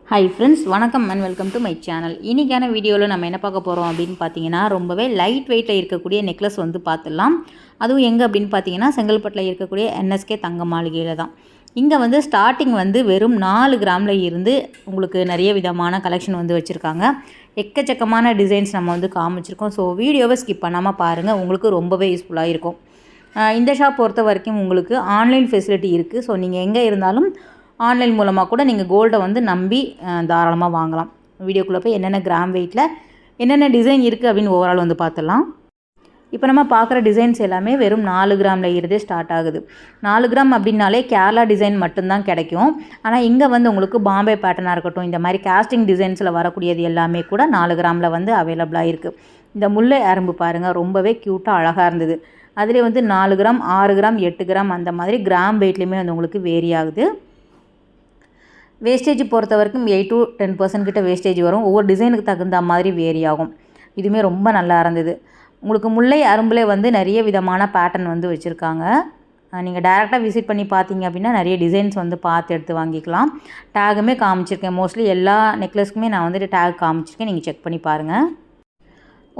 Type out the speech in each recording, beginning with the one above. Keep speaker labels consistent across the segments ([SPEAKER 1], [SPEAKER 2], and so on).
[SPEAKER 1] Hi friends, வணக்கம் and welcome to my channel. இன்றைக்கான வீடியோவில் நம்ம என்ன பார்க்க போகிறோம் அப்படின்னு பார்த்தீங்கன்னா, ரொம்பவே லைட் வெயிட்டில் இருக்கக்கூடிய நெக்லஸ் வந்து பார்த்துடலாம். அதுவும் எங்கே அப்படின்னு பார்த்தீங்கன்னா, செங்கல்பட்டில் இருக்கக்கூடிய என்எஸ்கே தங்க மாளிகையில் தான். இங்கே வந்து ஸ்டார்டிங் வந்து வெறும் 4 கிராமில் இருந்து உங்களுக்கு நிறைய விதமான கலெக்ஷன் வந்து வச்சுருக்காங்க. எக்கச்சக்கமான டிசைன்ஸ் நம்ம வந்து காமிச்சிருக்கோம். ஸோ வீடியோவை ஸ்கிப் பண்ணாமல் பாருங்கள், உங்களுக்கு ரொம்பவே யூஸ்ஃபுல்லாக இருக்கும். இந்த ஷாப் பொறுத்த வரைக்கும் உங்களுக்கு ஆன்லைன் ஃபெசிலிட்டி இருக்குது. ஸோ நீங்கள் எங்கே இருந்தாலும் ஆன்லைன் மூலமாக கூட நீங்கள் கோல்டை வந்து நம்பி தாராளமாக வாங்கலாம். வீடியோக்குள்ளே போய் என்னென்ன கிராம் வெயிட்டில் என்னென்ன டிசைன் இருக்குது அப்படின்னு ஓவரால் வந்து பார்த்துடலாம். இப்போ நம்ம பார்க்குற டிசைன்ஸ் எல்லாமே வெறும் 4 கிராமில் இருந்தே ஸ்டார்ட் ஆகுது. 4 கிராம் அப்படின்னாலே கேரளா டிசைன் மட்டும்தான் கிடைக்கும். ஆனால் இங்கே வந்து உங்களுக்கு பாம்பே பேட்டர்னாக இருக்கட்டும், இந்த மாதிரி காஸ்டிங் டிசைன்ஸில் வரக்கூடியது எல்லாமே கூட 4 கிராமில் வந்து அவைலபிளாக இருக்குது. இந்த முல்லை அரும்பு பாருங்கள், ரொம்பவே க்யூட்டாக அழகாக இருந்தது. அதிலே வந்து 4 கிராம் 6 கிராம் 8 கிராம் அந்த மாதிரி கிராம் வெயிட்லேயுமே வந்து உங்களுக்கு வேரி ஆகுது. வேஸ்டேஜ் பொறுத்த வரைக்கும் 8 to 10% கிட்ட வேஸ்டேஜ் வரும். ஒவ்வொரு டிசைனுக்கு தகுந்த மாதிரி வேரி ஆகும். இதுவுமே ரொம்ப நல்லா இருந்தது. உங்களுக்கு முல்லை அரும்பில் வந்து நிறைய விதமான பேட்டர்ன் வந்து வச்சுருக்காங்க. நீங்கள் டேரெக்டாக விசிட் பண்ணி பார்த்தீங்க அப்படின்னா நிறைய டிசைன்ஸ் வந்து பார்த்து எடுத்து வாங்கிக்கலாம். டேகுமே காமிச்சிருக்கேன். மோஸ்ட்லி எல்லா நெக்லஸ்க்குமே நான் வந்துட்டு டேக் காமிச்சிருக்கேன். நீங்கள் செக் பண்ணி பாருங்கள்.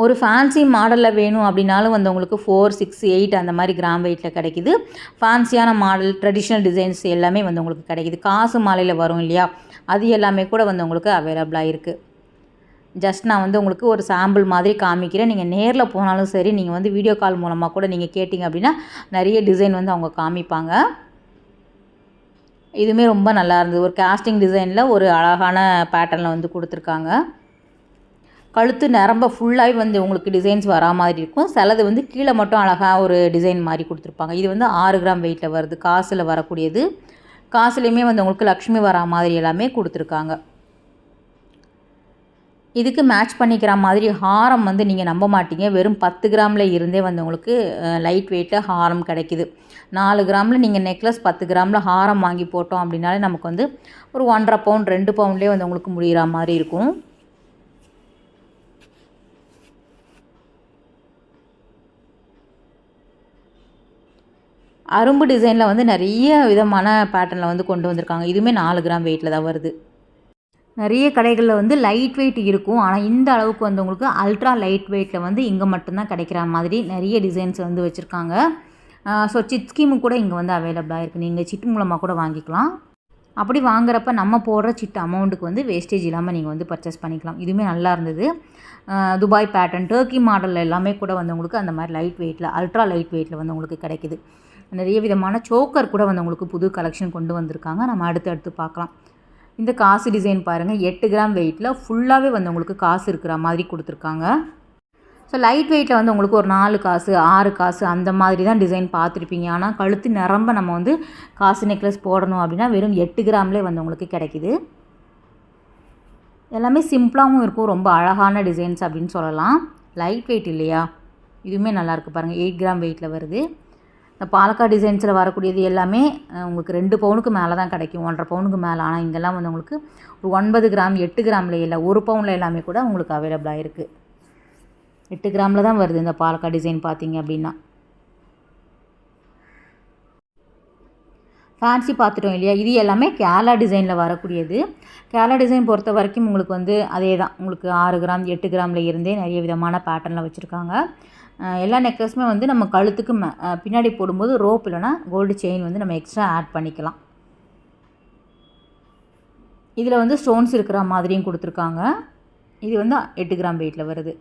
[SPEAKER 1] ஒரு ஃபேன்சி மாடலில் வேணும் அப்படின்னாலும் வந்து உங்களுக்கு 4, 6, 8 அந்த மாதிரி கிராம் வெயிட்டில் கிடைக்கிது. ஃபேன்சியான மாடல், ட்ரெடிஷ்னல் டிசைன்ஸ் எல்லாமே வந்து உங்களுக்கு கிடைக்கிது. காசு மாலையில் வரும் இல்லையா, அது எல்லாமே கூட வந்து உங்களுக்கு அவைலபிளாக இருக்குது. ஜஸ்ட் நான் வந்து உங்களுக்கு ஒரு சாம்பிள் மாதிரி காமிக்கிறேன். நீங்கள் நேரில் போனாலும் சரி, நீங்கள் வந்து வீடியோ கால் மூலமாக கூட நீங்கள் கேட்டிங்க அப்படின்னா நிறைய டிசைன் வந்து அவங்க காமிப்பாங்க. இதுவுமே ரொம்ப நல்லா இருந்தது. ஒரு காஸ்டிங் டிசைனில் ஒரு அழகான பேட்டர்னில் வந்து கொடுத்துருக்காங்க. கழுத்து நரம்ப ஃபுல்லாகவே வந்து உங்களுக்கு டிசைன்ஸ் வரா மாதிரி இருக்கும். சிலது வந்து கீழே மட்டும் அழகாக ஒரு டிசைன் மாதிரி கொடுத்துருப்பாங்க. இது வந்து 6 கிராம் வெயிட்டில் வருது. காசில் வரக்கூடியது. காசுலேயுமே வந்து உங்களுக்கு லக்ஷ்மி வரா மாதிரி எல்லாமே கொடுத்துருக்காங்க. இதுக்கு மேட்ச் பண்ணிக்கிற மாதிரி ஹாரம் வந்து நீங்கள் நம்ப மாட்டீங்க. வெறும் 10 கிராமில் இருந்தே வந்து உங்களுக்கு லைட் வெயிட்டில் ஹாரம் கிடைக்கிது. 4 கிராமில் நீங்கள் நெக்லஸ், 10 கிராமில் ஹாரம் வாங்கி போட்டோம் அப்படின்னாலே நமக்கு வந்து ஒரு 1.5 பவுண்ட் 2 பவுண்ட்லேயே வந்து உங்களுக்கு முடிகிற மாதிரி இருக்கும். அரும்பு டிசைனில் வந்து நிறைய விதமான பேட்டர்னில் வந்து கொண்டு வந்திருக்காங்க. இதுவுமே 4 கிராம் வெயிட்டில் தான் வருது. நிறைய கடைகளில் வந்து லைட் வெயிட் இருக்கும். ஆனால் இந்த அளவுக்கு வந்து உங்களுக்கு அல்ட்ரா லைட் வெயிட்டில் வந்து இங்கே மட்டும்தான் கிடைக்கிற மாதிரி நிறைய டிசைன்ஸ் வந்து வச்சுருக்காங்க. ஸோ சிட் ஸ்கீமு கூட இங்கே வந்து அவைலபிளாக இருக்குது. நீங்கள் சிட் மூலமாக கூட வாங்கிக்கலாம். அப்படி வாங்குறப்ப நம்ம போடுற சிட் அமௌண்ட்டுக்கு வந்து வேஸ்டேஜ் இல்லாமல் நீங்கள் வந்து பர்ச்சேஸ் பண்ணிக்கலாம். இதுவுமே நல்லா இருந்தது. துபாய் பேட்டர்ன், டர்க்கி மாடலில் எல்லாமே கூட வந்து உங்களுக்கு அந்த மாதிரி லைட் வெயிட்டில், அல்ட்ரா லைட் வெயிட்டில் வந்து உங்களுக்கு கிடைக்கிது. நிறைய விதமான சோக்கர் கூட வந்து உங்களுக்கு புது கலெக்ஷன் கொண்டு வந்திருக்காங்க. நம்ம அடுத்து பார்க்கலாம். இந்த காசு டிசைன் பாருங்கள், 8 கிராம் வெயிட்டில் ஃபுல்லாகவே வந்து உங்களுக்கு காசு இருக்கிற மாதிரி கொடுத்துருக்காங்க. ஸோ லைட் வெயிட்டில் வந்து உங்களுக்கு ஒரு 4 காசு 6 காசு அந்த மாதிரி தான் டிசைன் பார்த்துருப்பீங்க. ஆனால் கழுத்து நிரம்ப நம்ம வந்து காசு நெக்லஸ் போடணும் அப்படின்னா வெறும் 8 கிராம்லேயே வந்து உங்களுக்கு கிடைக்கிது. எல்லாமே சிம்பிளாகவும் இருக்கும். ரொம்ப அழகான டிசைன்ஸ் அப்படின்னு சொல்லலாம். லைட் வெயிட் இல்லையா, இதுவுமே நல்லாயிருக்கு பாருங்கள். 8 கிராம் வெயிட்டில் வருது. இந்த பாலக்காடு டிசைன்ஸில் வரக்கூடியது எல்லாமே உங்களுக்கு 2 பவுனுக்கு மேலே தான் கிடைக்கும். 1.5 பவுனுக்கு மேலே. ஆனால் இங்கெல்லாம் வந்து உங்களுக்கு ஒரு 9 கிராம் 8 கிராமில் இல்லை, 1 பவுனில் எல்லாமே கூட உங்களுக்கு அவைலபிளாக இருக்குது. 8 கிராமில் தான் வருது இந்த பாலக்காடு டிசைன் பார்த்தீங்க அப்படின்னா. ஃபேன்சி பார்த்துட்டோம் இல்லையா, இது எல்லாமே கேரளா டிசைனில் வரக்கூடியது. கேரளா டிசைன் பொறுத்த வரைக்கும் உங்களுக்கு வந்து அதே தான். உங்களுக்கு 6 கிராம் 8 கிராமில் இருந்தே நிறைய விதமான பேட்டர்னில் வச்சுருக்காங்க. எல்லா நெக்லஸுமே வந்து நம்ம கழுத்துக்கு பின்னாடி போடும்போது ரோப் இல்லைனா கோல்டு செயின் வந்து நம்ம எக்ஸ்ட்ரா ஆட் பண்ணிக்கலாம். இதில் வந்து ஸ்டோன்ஸ் இருக்கிற மாதிரியும் கொடுத்துருக்காங்க. இது வந்து 8 கிராம் வெயிட்டில் வருது.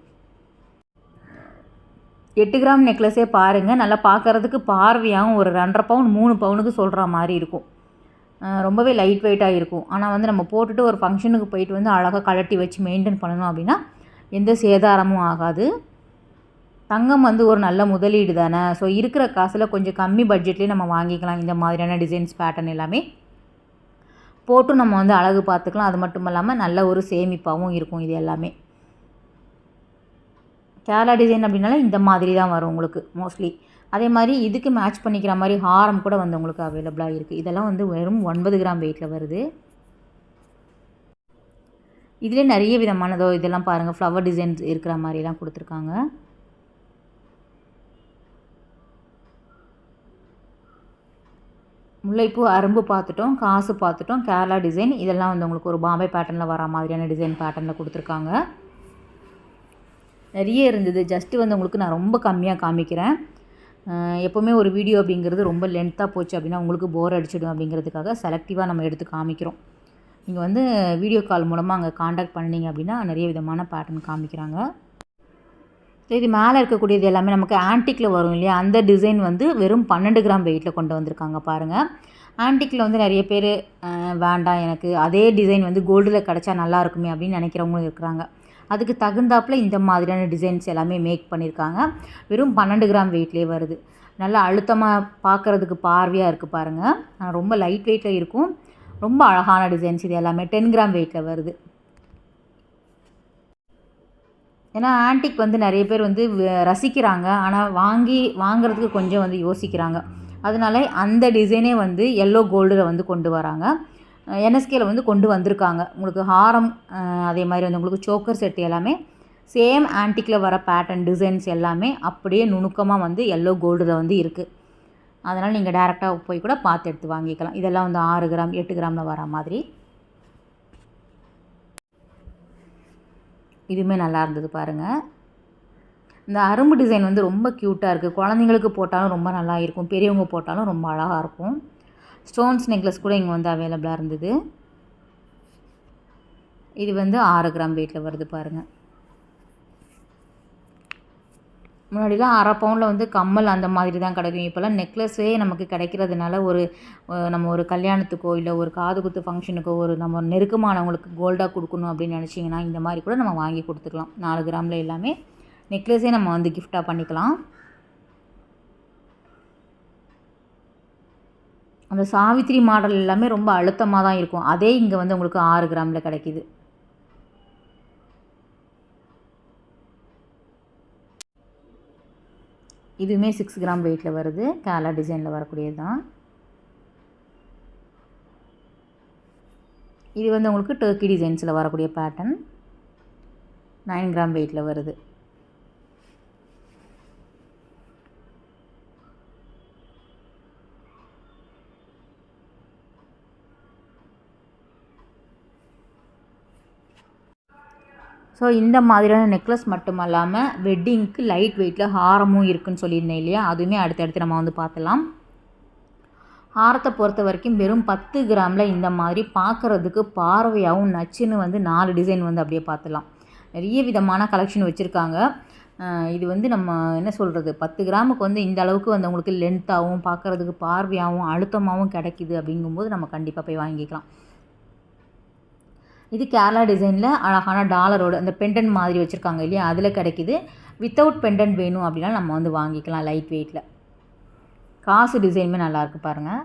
[SPEAKER 1] 8 கிராம் நெக்லஸே பாருங்கள், நல்லா பார்க்குறதுக்கு பார்வையாகவும் ஒரு 2.5 பவுன் 3 பவுனுக்கு சொல்கிற மாதிரி இருக்கும். ரொம்பவே லைட் வெயிட்டாக இருக்கும். ஆனால் வந்து நம்ம போட்டுட்டு ஒரு ஃபங்க்ஷனுக்கு போயிட்டு வந்து அழகாக கழட்டி வச்சு மெயின்டைன் பண்ணணும் அப்படின்னா எந்த சேதாரமும் ஆகாது. தங்கம் வந்து ஒரு நல்ல முதலீடு தானே. ஸோ இருக்கிற காசில் கொஞ்சம் கம்மி பட்ஜெட்லேயே நம்ம வாங்கிக்கலாம். இந்த மாதிரியான டிசைன்ஸ் பேட்டர்ன் எல்லாமே போட்டு நம்ம வந்து அழகு பார்த்துக்கலாம். அது மட்டும் இல்லாமல் நல்ல ஒரு சேமிப்பாகவும் இருக்கும். இது எல்லாமே கேரளா டிசைன் அப்படின்னாலே இந்த மாதிரி தான் வரும் உங்களுக்கு மோஸ்ட்லி. அதே மாதிரி இதுக்கு மேட்ச் பண்ணிக்கிற மாதிரி ஹாரம் கூட வந்து உங்களுக்கு அவைலபிளாக இருக்குது. இதெல்லாம் வந்து வெறும் 9 கிராம் வெயிட்டில் வருது. இதிலே நிறைய விதமானதோ இதெல்லாம் பாருங்கள், ஃப்ளவர் டிசைன்ஸ் இருக்கிற மாதிரிலாம் கொடுத்துருக்காங்க. முல்லைப்பூ அரும்பு பார்த்துட்டோம், காசு பார்த்துட்டோம், கேரளா டிசைன் இதெல்லாம் வந்து உங்களுக்கு ஒரு பாம்பே பேட்டர்னில் வர மாதிரியான டிசைன் பேட்டர்னில் கொடுத்துருக்காங்க. நிறைய இருந்தது. ஜஸ்ட்டு வந்து உங்களுக்கு நான் ரொம்ப கம்மியாக காமிக்கிறேன். எப்போவுமே ஒரு வீடியோ அப்படிங்கிறது ரொம்ப லென்த்தாக போச்சு அப்படின்னா உங்களுக்கு போர் அடிச்சிடும் அப்படிங்கிறதுக்காக செலக்டிவாக நம்ம எடுத்து காமிக்கிறோம். நீங்கள் வந்து வீடியோ கால் மூலமாக அங்கே காண்டாக்ட் பண்ணிங்க அப்படின்னா நிறைய விதமான பேட்டர்ன் காமிக்கிறாங்க. இது மேலே இருக்கக்கூடியது எல்லாமே நமக்கு ஆன்டிக்கில் வரும் இல்லையா, அந்த டிசைன் வந்து வெறும் 12 கிராம் வெயிட்டில் கொண்டு வந்திருக்காங்க பாருங்கள். ஆன்டிக்கில் வந்து நிறைய பேர் வேண்டாம் எனக்கு அதே டிசைன் வந்து கோல்டில் கிடச்சா நல்லா இருக்குமே அப்படின்னு நினைக்கிறவங்களும் இருக்கிறாங்க. அதுக்கு தகுந்தாப்பில் இந்த மாதிரியான டிசைன்ஸ் எல்லாமே மேக் பண்ணியிருக்காங்க. வெறும் 12 கிராம் வெயிட்லேயே வருது. நல்லா அழுத்தமாக பார்க்குறதுக்கு பார்வையாக இருக்குது பாருங்கள். ரொம்ப லைட் வெயிட்டில் இருக்கும். ரொம்ப அழகான டிசைன்ஸ் இது எல்லாமே 10 கிராம் வெயிட்டில் வருது. ஏன்னா ஆன்டிக் வந்து நிறைய பேர் வந்து ரசிக்கிறாங்க, ஆனால் வாங்குறதுக்கு கொஞ்சம் வந்து யோசிக்கிறாங்க. அதனால அந்த டிசைனே வந்து எல்லோ கோல்டில் வந்து கொண்டு வராங்க. என்எஸ்கேல வந்து கொண்டு வந்திருக்காங்க. உங்களுக்கு ஹாரம் அதே மாதிரி வந்து உங்களுக்கு சோக்கர் செட் எல்லாமே சேம் ஆன்டிக்கில் வர பேட்டர்ன் டிசைன்ஸ் எல்லாமே அப்படியே நுணுக்கமாக வந்து எல்லோ கோல்டில் வந்து இருக்குது. அதனால் நீங்கள் டேரெக்டாக போய் கூட பார்த்து எடுத்து வாங்கிக்கலாம். இதெல்லாம் வந்து 6 கிராம் 8 கிராமில் வர மாதிரி. இதுவுமே நல்லா இருந்தது பாருங்கள். இந்த அரும்பு டிசைன் வந்து ரொம்ப க்யூட்டாக இருக்குது. குழந்தைங்களுக்கு போட்டாலும் ரொம்ப நல்லா இருக்கும், பெரியவங்க போட்டாலும் ரொம்ப அழகாக இருக்கும். ஸ்டோன்ஸ் நெக்லஸ் கூட இங்கே வந்து அவைலபிளாக இருந்தது. இது வந்து 6 கிராம் வெயிட்டில் வருது பாருங்கள். முன்னாடிலாம் அரை பவுனில் வந்து கம்மல் அந்த மாதிரி தான் கிடைக்கும். இப்போல்லாம் நெக்லஸே நமக்கு கிடைக்கிறதுனால நம்ம ஒரு கல்யாணத்துக்கோ இல்லை ஒரு காது குத்து ஃபங்க்ஷனுக்கோ நம்ம நெருக்கமானவங்களுக்கு கோல்டாக கொடுக்கணும் அப்படின்னு நினச்சிங்கன்னா இந்த மாதிரி கூட நம்ம வாங்கி கொடுத்துக்கலாம். 4 கிராமில் எல்லாமே நெக்லஸே நம்ம வந்து கிஃப்டாக பண்ணிக்கலாம். அந்த சாவித்திரி மாடல் எல்லாமே ரொம்ப அழுத்தமாக தான் இருக்கும். அதே இங்கே வந்து உங்களுக்கு 6 கிராமில் கிடைக்கிது. இதுவுமே 6 கிராம் வெயிட்டில் வருது. கேரளா டிசைனில் வரக்கூடியது தான். இது வந்து உங்களுக்கு டர்க்கி டிசைன்ஸில் வரக்கூடிய பேட்டர்ன் 9 கிராம் வெயிட்டில் வருது. ஸோ இந்த மாதிரியான நெக்லஸ் மட்டும் இல்லாமல் வெட்டிங்க்கு லைட் வெயிட்டில் ஹாரமும் இருக்குதுன்னு சொல்லியிருந்தேன் இல்லையா, அதுவுமே அடுத்தடுத்து நம்ம வந்து பார்த்துலாம். ஹாரத்தை பொறுத்த வரைக்கும் வெறும் 10 கிராமில் இந்த மாதிரி பார்க்குறதுக்கு பார்வையாகவும் நச்சுன்னு வந்து 4 டிசைன் வந்து அப்படியே பார்த்துலாம். நிறைய விதமான கலெக்ஷன் வச்சுருக்காங்க. இது வந்து நம்ம என்ன சொல்கிறது, 10 கிராமுக்கு வந்து இந்த அளவுக்கு வந்து உங்களுக்கு லென்த்தாகவும் பார்க்குறதுக்கு பார்வையாகவும் அழுத்தமாகவும் கிடைக்கிது அப்படிங்கும்போது நம்ம கண்டிப்பாக போய் வாங்கிக்கலாம். இது கேரளா டிசைனில் அழகான டாலரோட அந்த பெண்டன் மாதிரி வச்சுருக்காங்க இல்லையா, அதில் கிடைக்கிது. வித்தவுட் பெண்டன் வேணும் அப்படின்னா நம்ம வந்து வாங்கிக்கலாம் லைட் வெயிட்டில். காசு டிசைனுமே நல்லாயிருக்கு பாருங்கள்.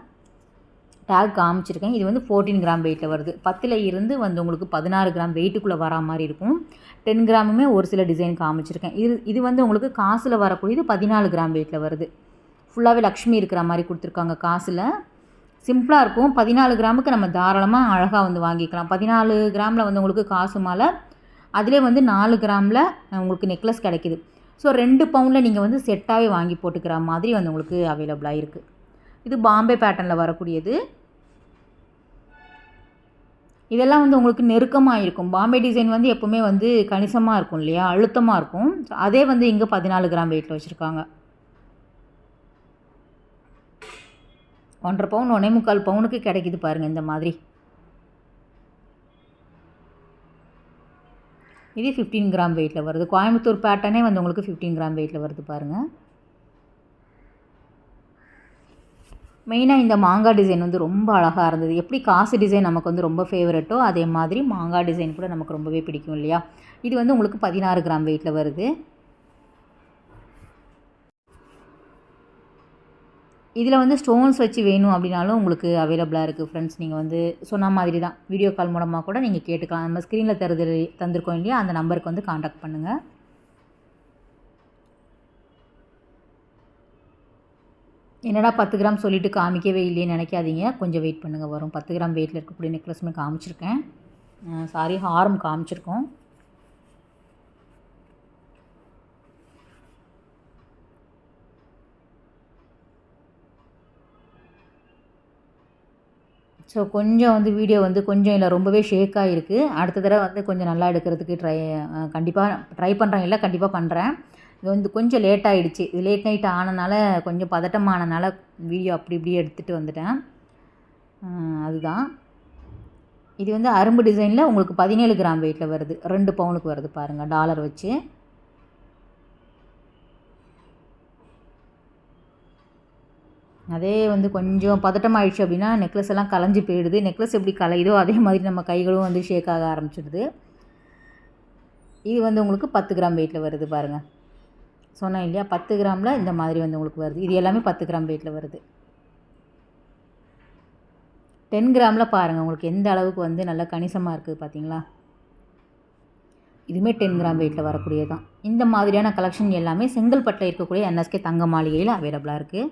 [SPEAKER 1] டேக் காமிச்சிருக்கேன். இது வந்து 14 கிராம் வெயிட்டில் வருது. 10ல் இருந்து வந்து உங்களுக்கு 16 கிராம் வெயிட்டுக்குள்ளே வரா மாதிரி இருக்கும். 10 கிராமுமே ஒரு சில டிசைன் காமிச்சிருக்கேன். இது வந்து உங்களுக்கு காசில் வரக்கூடியது 14 கிராம் வெயிட்டில் வருது. ஃபுல்லாகவே லக்ஷ்மி இருக்கிற மாதிரி கொடுத்துருக்காங்க காசில். சிம்பிளாக இருக்கும். 14 கிராமுக்கு நம்ம தாராளமாக அழகாக வந்து வாங்கிக்கலாம். 14 கிராமில் வந்து உங்களுக்கு காசு மாலை, அதிலே வந்து 4 கிராமில் உங்களுக்கு நெக்லஸ் கிடைக்கிது. ஸோ 2 பவுனில் நீங்கள் வந்து செட்டாகவே வாங்கி போட்டுக்கிற மாதிரி வந்து உங்களுக்கு அவைலபிளாக இருக்குது. இது பாம்பே பேட்டர்னில் வரக்கூடியது. இதெல்லாம் வந்து உங்களுக்கு நெருக்கமாக இருக்கும். பாம்பே டிசைன் வந்து எப்போவுமே வந்து கணிசமாக இருக்கும் இல்லையா, அழுத்தமாக இருக்கும். அதே வந்து இங்கே 14 கிராம் வெயிட்டில் வச்சுருக்காங்க. 1.5 பவுன் 1.25 பவுனுக்கு கிடைக்கிது பாருங்கள் இந்த மாதிரி. இது 15 கிராம் வெயிட்டில் வருது. கோயம்புத்தூர் பேட்டர்னே வந்து உங்களுக்கு 15 கிராம் வெயிட்டில் வருது பாருங்கள். மெயினாக இந்த மாங்காய் டிசைன் வந்து ரொம்ப அழகாக இருந்தது. எப்படி காசு டிசைன் நமக்கு வந்து ரொம்ப ஃபேவரட்டோ அதே மாதிரி மாங்காய் டிசைன் கூட நமக்கு ரொம்பவே பிடிக்கும் இல்லையா. இது வந்து உங்களுக்கு 16 கிராம் வெயிட்டில் வருது. இதில் வந்து ஸ்டோன்ஸ் வச்சு வேணும் அப்படின்னாலும் உங்களுக்கு அவைலபிளாக இருக்குது ஃப்ரெண்ட்ஸ். நீங்கள் வந்து சொன்ன மாதிரி தான் வீடியோ கால் மூலமாக கூட நீங்கள் கேட்டுக்கலாம். நம்ம ஸ்க்ரீனில் தந்திருக்கோம் இல்லையா, அந்த நம்பருக்கு வந்து காண்டாக்ட் பண்ணுங்கள். என்னடா 10 கிராம் சொல்லிவிட்டு காமிக்கவே இல்லைன்னு நினைக்காதீங்க. கொஞ்சம் வெயிட் பண்ணுங்கள், வரும். 10 கிராம் வெயிட்டில் இருக்கக்கூடிய நெக்லஸுமே காமிச்சிருக்கேன். ஹாரம் காமிச்சிருக்கோம். ஸோ கொஞ்சம் வந்து வீடியோ வந்து கொஞ்சம் இல்லை ரொம்பவே ஷேக்காக இருக்குது. அடுத்த தடவை வந்து கொஞ்சம் நல்லா எடுக்கிறதுக்கு கண்டிப்பாக ட்ரை பண்ணுறேன், இல்லை கண்டிப்பாக பண்ணுறேன். இது வந்து கொஞ்சம் லேட் ஆகிடுச்சு. இது லேட் நைட் ஆனனால கொஞ்சம் பதட்டமானனால வீடியோ அப்படி இப்படியே எடுத்துகிட்டு வந்துட்டேன். அதுதான். இது வந்து அரும்பு டிசைனில் உங்களுக்கு 17 கிராம் வெயிட்டில் வருது. 2 பவுனுக்கு வருது பாருங்கள், டாலர் வச்சு. அதே வந்து கொஞ்சம் பதட்டமாயிடுச்சு அப்படின்னா நெக்லஸ் எல்லாம் கலைஞ்சி போயிடுது. நெக்லஸ் எப்படி கலையுதோ அதே மாதிரி நம்ம கைகளும் வந்து ஷேக் ஆக ஆரம்பிச்சிடுது. இது வந்து உங்களுக்கு 10 கிராம் வெயிட்டில் வருது பாருங்கள். சொன்னேன் இல்லையா, 10 கிராமில் இந்த மாதிரி வந்து உங்களுக்கு வருது. இது எல்லாமே 10 கிராம் வெயிட்டில் வருது. 10 கிராமில் பாருங்கள் உங்களுக்கு எந்த அளவுக்கு வந்து நல்லா கணிசமாக இருக்குது பார்த்தீங்களா. இதுவுமே 10 கிராம் வெயிட்டில் வரக்கூடியது தான். இந்த மாதிரியான கலெக்ஷன் எல்லாமே செங்கல்பட்டில் இருக்கக்கூடிய என்எஸ்கே தங்க மாளிகையில் அவைலபிளாக இருக்குது.